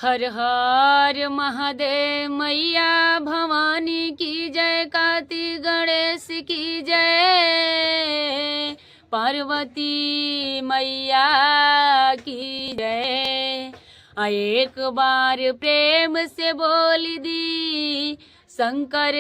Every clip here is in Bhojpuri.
हर हर महादेव मैया भवानी की जय, कार्तिक गणेश की जय, पार्वती मैया की जय। एक बार प्रेम से बोल दी शंकर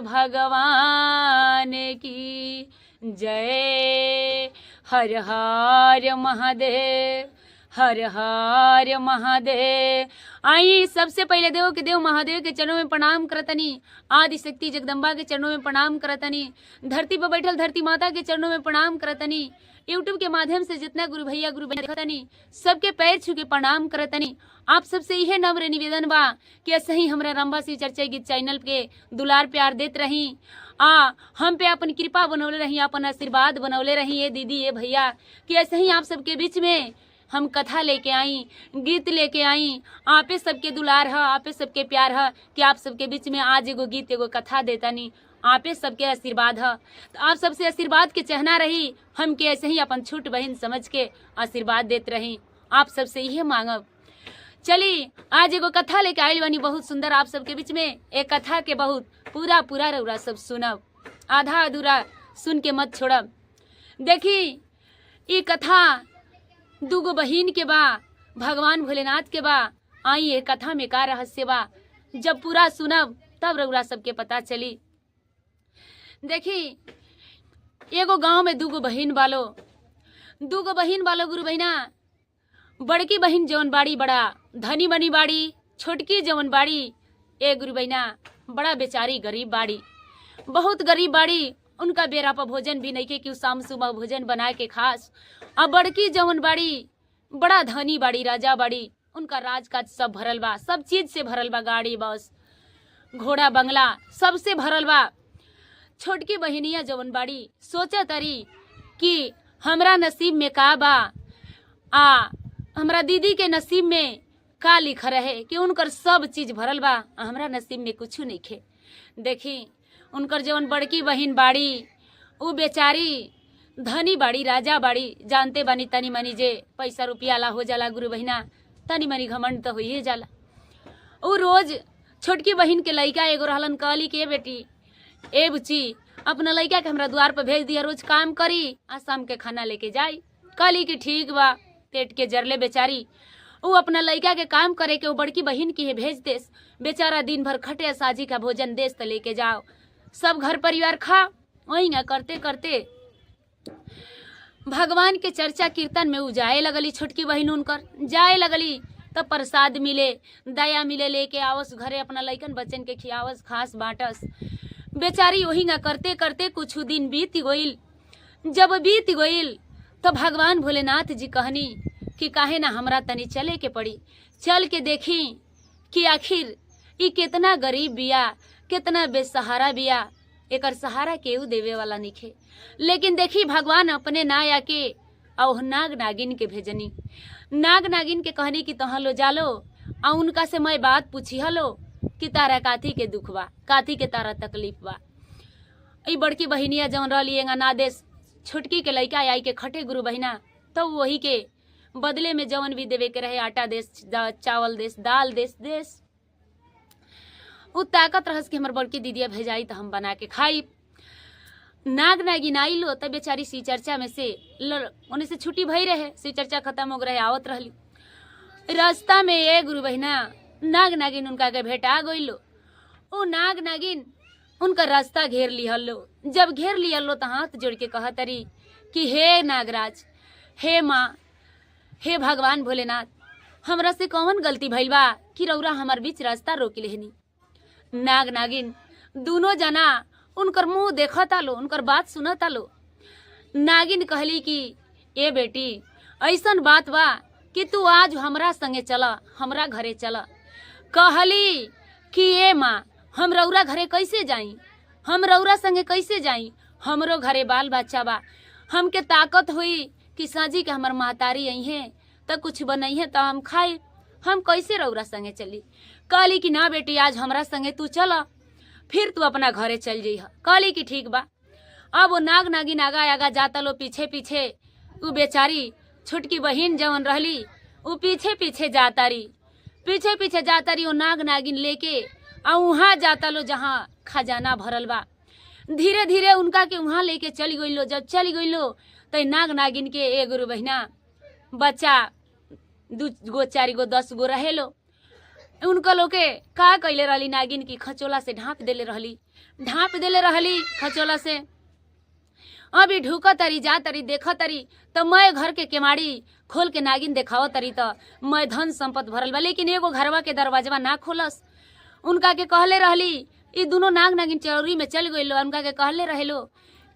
भगवान की जय। हर हर महादेव, हर हर महादेव। आई सबसे पहले देव के देव महादेव के चरणों में प्रणाम करतनी, आदि शक्ति जगदम्बा के चरणों में प्रणाम करतनी, धरती पर बैठल धरती माता के चरणों में प्रणाम करतनी, यूट्यूब के माध्यम से जितना गुरु भैया देखतनी सबके पैर छू के प्रणाम करतनी। आप सबसे यह नम्र निवेदन बा कि ऐसे ही हमारा रंभा शिव चर्चा गीत चैनल के दुलार प्यार देत रही, हम पे अपन कृपा बनौले रही, अपन आशीर्वाद बनौले रही। ये दीदी ये भैया कि ऐसे ही आप सबके बीच में हम कथा लेके आई, गीत लेके आई। आपे सबके दुलार है, आपे सबके प्यार है कि आप सबके बीच में आज एगो गीत एगो कथा देता नहीं। आपे सबके आशीर्वाद है, तो आप सबसे आशीर्वाद के चाहना रही, हम के ऐसे ही अपन छोट बहन समझ के आशीर्वाद देते रही। आप सबसे यह मांगब। चली आज एगो कथा लेके आयल बनी बहुत सुंदर आप सबके बीच में। एक कथा के बहुत पूरा पूरा रउरा सब सुनब, आधा अधूरा सुन के मत छोड़ब। देखी ये कथा दूगो बहिन के बा, भगवान भोलेनाथ के बा। आई ये कथा में का रहस्य बा, जब पूरा सुनब तब रउरा सबके पता चली। देखी एगो गांव में दूगो बहिन बालो गुरु बहिना। बड़की बहिन जवन बाड़ी बड़ा धनी बनी बाड़ी, छोटकी जवन बाड़ी ए गुरु बहिना बड़ा बेचारी गरीब बाड़ी, बहुत गरीब बाड़ी। उनका बेरा पर भोजन भी नहीं के कि शाम सुबह भोजन बना के खास। अब बड़की जवन बाड़ी बड़ा धनी बाड़ी, राजा बाड़ी, उनका राजकाज सब भरल बा, सब चीज से भरल बा, गाड़ी बस घोड़ा बंगला सबसे भरल बा। छोटकी बहिनिया जवन बाड़ी सोचा तरी कि हमरा नसीब में का बा, हमरा दीदी के नसीब में का लिख रहे कि उनकर सब चीज भरल बा, हमरा नसीब में कुछ नहीं खे। देखी उनकर जवन बड़की बहिन बाड़ी वो बेचारी धनी बाड़ी, राजा बाड़ी। जानते बानी तनी मनी जे पैसा रुपया ला हो जाला गुरु बहिना, तनी मनी घमंड तो होइए जाला। वो रोज छोटकी बहिन के लइका एगो रहलन, कहली के बेटी ए बुची अपना लइका के हमरा द्वार पर भेज दिया, रोज काम करी आ शाम के खाना लेके जाई। कहली कि ठीक बा। पेट के जरले बेचारी वो अपना लइका के काम करे के वो बड़की बहिन की भेज देस। बेचारा दिन भर खटे, साजी का भोजन देस तो लेके जाओ, सब घर परिवार खा। वही ना करते करते भगवान के चर्चा कीर्तन में उ जाए लगली। छोटकी बहिन उनकर जाए लगली तब प्रसाद मिले, दया मिले, लेके आवस घरे अपना लइकन बच्चन के खियावस, खास बाटस। बेचारी वही ना करते करते कुछ दिन बीत गईल। जब बीत गईल तो भगवान भोलेनाथ जी कहनी कि काहे ना हमरा तनी चले के पड़ी, चल के देखी कि आखिर ई कितना गरीब बिया, कितना बेसहारा बिया, एकर सहारा केहू देवे वाला निखे। लेकिन देखी भगवान अपने ना आके औ नाग नागिन के भेजनी। नाग नागिन के कहनी कि तहाँ लो जालो आ उनका से मैं बात पूछी हलो कि तारा काथी के दुख बा, काथी के तारा तकलीफ बा। ई बड़की बहिनिया जवन रहली एंगा ना देश, छोटकी के लइका आई के खटे गुरु बहिना, तो वही के बदले में जवन भी देवे के रहे, आटा देश, चावल देश, दाल देश देश उ ताकत रहस कि हमर बड़की दीदिया भेजाई तो हम बना के खाई। नाग नागिन आई लो तब बेचारी सी चर्चा में से उन्हें से छुट्टी भई रहे, सी चर्चा खत्म हो रहे, आवत रहली। रास्ता में ये गुरु बहिना नाग नागिन उनका के भेटा गइलो। ओ नाग नागिन उनका रास्ता घेर लिहलो। जब घेर लिहलो तो हाथ जोड़ के कहतरी कि हे नागराज, हे माँ, हे भगवान भोलेनाथ, हमरा से कौन गलती भइल बा कि रउरा हमार बीच रास्ता रोक लेहनी। नाग नागिन दोनों जना उनकर मुंह देखता लो, उनकर बात सुनता लो। नागिन कहली कि ए बेटी ऐसन बात बा कि तू आज हमरा संगे चला, हमरा घरे चला। कहली कि ए माँ हम रउरा घरे कैसे जाई, हम रउरा संगे कैसे जाई, हमरो घरे बाल बच्चा बा, हमके ताकत हुई कि साजी के हमर महतारी आई है तो कुछ बनई है तो हम खाए, हम कैसे रउरा संगे चली। कहली कि ना बेटी आज हमरा संगे तू चला, फिर तू अपना घरे चल जइह। कहली कि ठीक बा। अब वो नाग नागिन आगा आगा जाता लो, पीछे पीछे वो बेचारी छोटकी बहिन जवन रहली वो पीछे पीछे जाता रही। पीछे पीछे जाता रही नाग नागिन लेके आ वहाँ जाता लो जहाँ खजाना भरल बा। धीरे धीरे उनका के वहाँ लेके चली गई लो। जब चली गई लो तो नाग नागिन के एगो बहिना बच्चा 2 गो 4 गो 10 गो रहे लो। उनका लोग के का कैले रहली नागिन की खचोला से ढाँप देले रहली खचोला से। अभी ढूक तरी जा तरी देख तरी तो मैं घर के केमाड़ी खोल के नागिन देखाव तरी तो मैं धन संपत भरल बा, लेकिन एगो घरवा के दरवाजा ना खोलस। उनका के कहले रहली ये दोनों नाग नागिन चौरी में चल गई लो। उनका के कहले रहे लो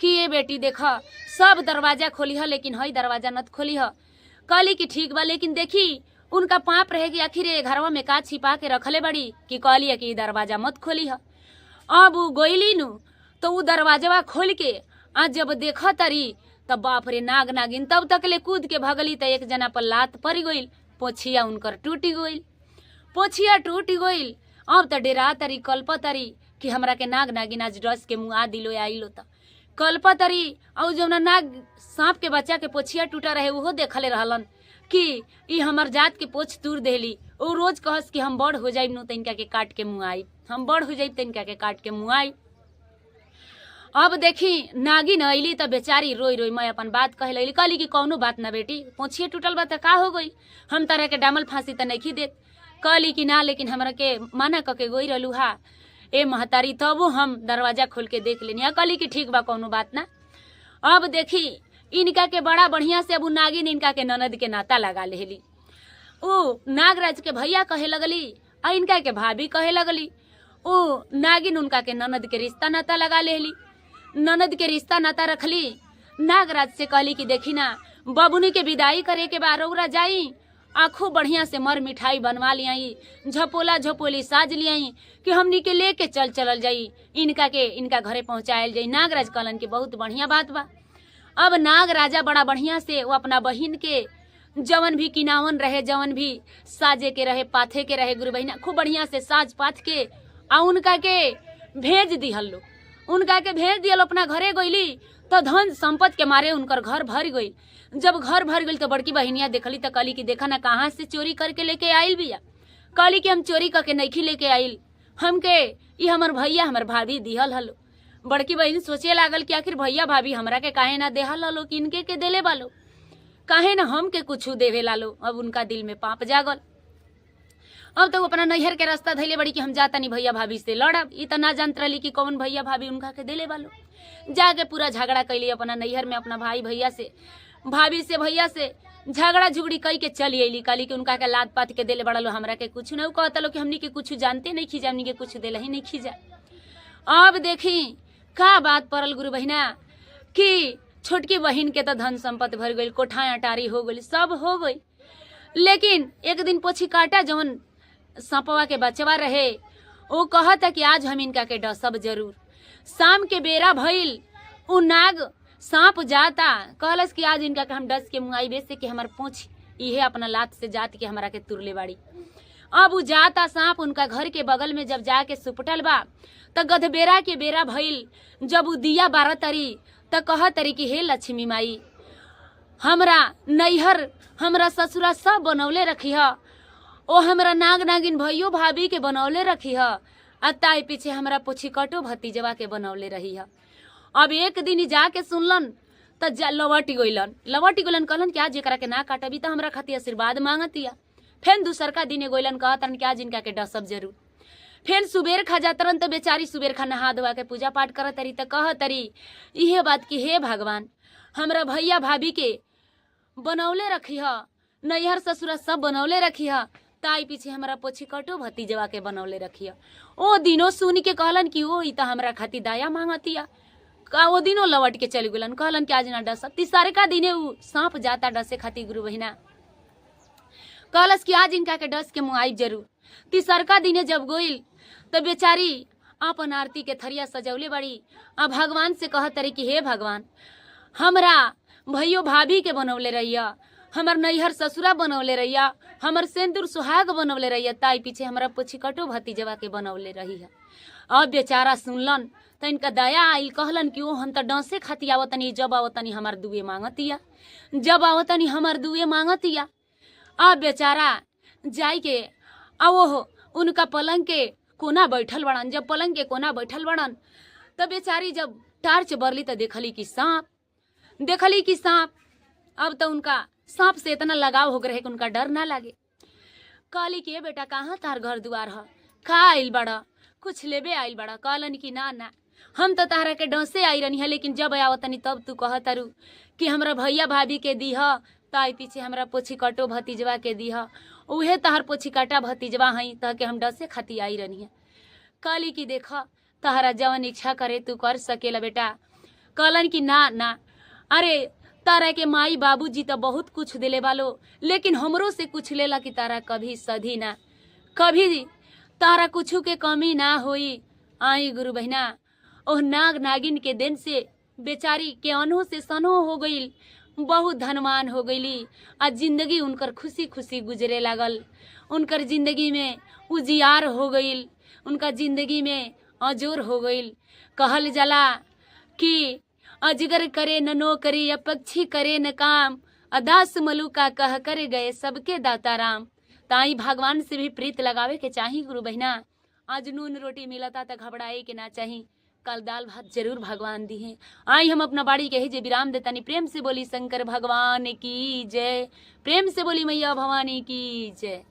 कि ये बेटी देख सब दरवाजा खोली है लेकिन हई दरवाजा नत खोली है। कहली कि ठीक बा, लेकिन देखी उनका पाप रहे कि आखिर ये घरवा में का छिपा के रखले बड़ी कि कहली कि दरवाजा मत खोली है। अब वो गोइली नु तो वो दरवाजा खोल के आज जब देख तरी तब बाप रे नाग नागिन तब तक ले कूद के भगली तो एक जना पर लात पड़ गई। पोछिया उनकर टूटी गई। अब तो डेरा तरी कल्प तरी कि हमरा के नाग नागिन आज डस के मुँह दिलो आइलो तो कल्प तरी। और जो नाग सांप के बच्चा के पोछिया टूटा रहे वो देखले रहलन कि ई हमर जात के पोछ तूर देली। वो रोज कहस कि हम बड़ हो जाइब नु तो इनका के काट के मुँह आई, हम बड़ हो जाइब तो इनका के काट के मुँह आई। अब देखी नागिन अली तो बेचारी रोई रोई मैं अपन बात कहे लगी। कहली कि कौनो बात ना बेटी, पोछिए टूटल बा तो का हो गई, हम तरह के डामल फांसी तो नहीं देत। कहली कि ना, लेकिन हमरा के माना कके गोई रहलू हा ए महतारी, तबो हम दरवाजा खोल के देख लेनी। कहली कि ठीक बा कौनो बात ना। अब देखी इनका के बड़ा बढ़िया से अब नागिन इनका के ननद के नाता लगा लेली। ओ नागराज के भैया कहे लगली आ इनका के भाभी कहे लगली। ओ नागिन उनका के ननद के रिश्ता नाता लगा लेली। ननद के रिश्ता नाता रखली। नागराज से कहली कि देखी ना बबुनी के विदाई करे के बाद रौरा जाई आखो बढ़िया से मर मिठाई बनवा लियाई, झपोला झपोली साज लियाई कि हमनी के लेके चलल जाई, इनका घरे पहुँचायल जाई। नागराज कहलन कि बहुत बढ़िया बात बा। अब नागराजा बड़ा बढ़िया से वो अपना बहिन के जवन भी किनावन रहे, जवन भी साजे के रहे, पाथे के रहे, गुरु बहिना खूब बढ़िया से साज पाथ के आ उनका के भेज दिहल। उनका के भेज दियल अपना घरे गईली तो धन संपत्ति के मारे उनकर घर भर गई। जब घर भर गई तो बड़की बहिनिया देखली तो कहली कि देखा ना कहाँ से चोरी करके लेके आइल बिया। कहली कि हम चोरी करके नहीं लेके आइल, हमके ये हमर भैया हमर भाभी दिहल हलो। बड़की बहन सोचे लागल कि आखिर भैया भाभी हमरा के काहे ना देहल हलो कि इनके के देले बालो, काहे ना हम के कुछ देवे लालो। अब उनका दिल में पाप जागल। अब तो अपना नैहर के रास्ता धैले बड़ी कि हम जाता नहीं भैया भाभी से लड़ब। ई तो ना जानत रही कि कौन भैया भाभी उनका के देले बालो। जाके पूरा झगड़ा कैली अपना नैहर में अपना भाई भैया से, भाभी से, भैया से झगड़ा झुगड़ी कई के चली अली। कहली कि उनका के लात पात के देले बड़ा लो, हमरा के कुछ नहीं कहता लो कि हमनी के कुछ जानते नहीं खींचा, हमनी के कुछ देला ही नहीं खींचा। अब देखी का बात पड़ल गुरु बहिना कि छोटकी बहिन के तो धन संपत्ति भर गई, कोठा अटारी हो गई, सब हो गई। लेकिन एक दिन पोछी काटा जवन सांपवा के बचवा रहे वो कहता कि आज हम इनका के डसब जरूर। शाम के बेरा भइल उ नाग सांप जाता, कहलस कि आज इनका के हम डस के मुआई बेसे कि हमार पूछ इहे अपना लात से जात के हमरा के तुरले बाड़ी। अब उ जाता सांप उनका घर के बगल में जब जाके सुपटल बा तो गधबेरा के बेरा भइल। जब उ दिया बारह तरी तो कह तरी कि हे लक्ष्मी माई, हमरा नैहर हमरा ससुरा सब बनौले रखी है, ओ हमरा नाग नागिन भैयो भाभी के बनौले रखी है, अताई पीछे हमरा पोछीकटो भतीजवा के बनौले रही है। अब एक दिन जाके सुनलन तो लवटी गइलन कहलन कि आज एकरा के ना काटबी तो हमरा खातिर आशीर्वाद मांगतिया। फिर दूसरका दिन गइलन कहतन कि आज इनका के डसब जरूर। फिर सुबेर खा जातरन तो बेचारी सुबेर खा नहा धोवा के पूजा पाठ करत तरी तो कह तरी इहे बात कि हे भगवान हमरा भैया भाभी के बनौले रखी है, नैहर ससुरा सब बनौले रखी है, ताई पीछे हमरा पोछीकटो भतीजवा के बनौले रखी है। ओ दिनों सुन के कहलन कि ओ ई तो हमरा खातिर दया मांगतिया। का वो दिनों लवट के चल गलन, कहलन कि आज ना डस। तीसरे का दिने उ सांप जाता डसे खातिर गुरु बहिना, कहलस कि आज इनका के डस के मुआई जरूर। तीसर का दिने जब गोइल तो बेचारी अपन आरती के थरिया सजौले बड़ी आ भगवान से कहत तरी कि हे भगवान हमरा भैयो भाभी के बनौले रहिया, हमर नैहर ससुरा बनौले रहिया, हमर सिंदूर सुहाग बनौले रहिया, ताई पीछे हमरा पोछीकटो भतीजवा के बनौले रही है। अब बेचारा सुनलन तो इनका दया आई, कहलन कि ओ हम तो डसे खाती आवतनी, जब आवतनी हमार दुए मांगतिया, जब आवतनी हमार दुए मांगतिया। अब बेचारा जाई के वो उनका पलंग के कोना बैठल बड़न। जब पलंग के कोना बैठल बड़न तब बेचारी जब टार्च बरली तो देखली कि सांप। अब तो उनका सांप से इतना लगाव हो गए कि उनका डर ना लागे। कहली कि बेटा कहाँ तार घर दुआर है, का आइल बड़ा, कुछ लेबे आइल बड़ा। कहलन कि ना ना हम तो तारा के डसे आई रही है, लेकिन जब आवतनी तब तू कह तारू कि हमरा भैया भाभी के दीह, ताई पीछे हमरा पोछी कटो भतीजवा के दीह, उहे तहर पोछी काटा भतीजवा हई तह के हम डसे खाती आई रही है। कहली कि देख तहरा जवन इच्छा करे तू कर सकेला बेटा। कहलन कि ना ना, अरे तारा के माई बाबूजी तो बहुत कुछ दिले वालो, लेकिन हमरो से कुछ लेला कि तारा कभी सधी ना, कभी तारा कुछ के कमी ना होई। आई गुरु बहना ओह नाग नागिन के दिन से बेचारी के अनहो से सनो हो गई, बहुत धनवान हो गईली। आज जिंदगी उनकर खुशी खुशी गुजरे लागल, उनकर जिंदगी में उजियार हो गईल, उनका जिंदगी में अजोर हो गईल। कहल जाला कि अजगर करे न नौकरी, या पक्षी करे न काम, अदास मलुका कह कर गए सबके दाता राम। ताई भगवान से भी प्रीत लगावे के चाही गुरु बहना। आज नून रोटी मिलता तो घबराए के ना चाही, कल दाल भात जरूर भगवान दी है। आई हम अपना बाड़ी के जे विराम देतानी। प्रेम से बोली शंकर भगवान की जय, प्रेम से बोली मैया भवानी की जय।